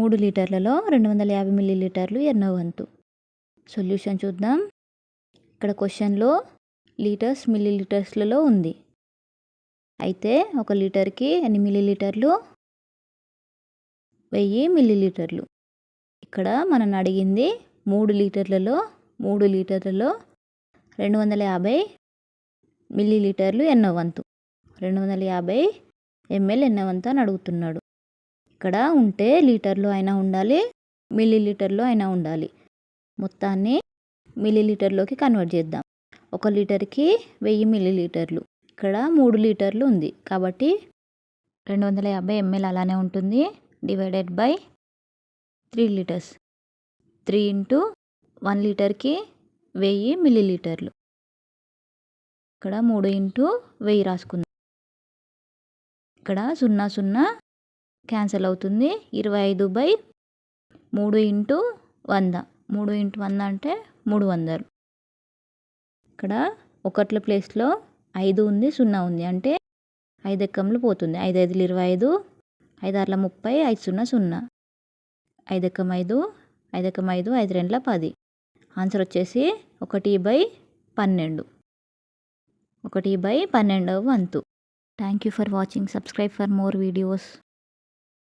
3 లీటర్లలో 250 మిల్లీలీటర్లు ఎన్నో వంతు? సొల్యూషన్ చూద్దాం. ఇక్కడ క్వశ్చన్లో లీటర్స్ మిల్లీలీటర్స్లలో ఉంది. అయితే 1 లీటర్కి ఎన్ని మిల్లీలీటర్లు? 1000 మిల్లీలీటర్లు. ఇక్కడ మనల్ని అడిగింది 3 లీటర్లలో 250 మిల్లీలీటర్లు ఎన్నో వంతు? 250 ml ఎన్నో వంతు అని అడుగుతున్నాడు. ఇక్కడ ఉంటే లీటర్లో అయినా ఉండాలి, మిల్లీలీటర్లో అయినా ఉండాలి. మొత్తాన్ని మిల్లీలీటర్లోకి కన్వర్ట్ చేద్దాం. 1 లీటర్కి 1000 మిల్లీలీటర్లు. ఇక్కడ 3 లీటర్లు ఉంది కాబట్టి 250 ml అలానే ఉంటుంది. Divided by 3 litres. 3 ఇంటూ 1 లీటర్కి 1000 మిల్లీలీటర్లు. ఇక్కడ 3 ఇంటూ 1000 రాసుకుందాం. ఇక్కడ 0 0 క్యాన్సిల్ అవుతుంది. 25/3 ఇంటూ 100. 3 ఇంటూ 100 అంటే 300. ఇక్కడ ఒకట్ల ప్లేస్లో 5 ఉంది, 0 ఉంది. అంటే 5 ఎక్కములు పోతుంది. 5 5లు 25, 5 6ల 30, 5 0 0. 5 ఎక్కం 5, 5 ఎక్కం 5, 5 2ల 10. ఆన్సర్ వచ్చేసి 1/12. 1/12 వంతు. Thank you for watching. Subscribe for more videos.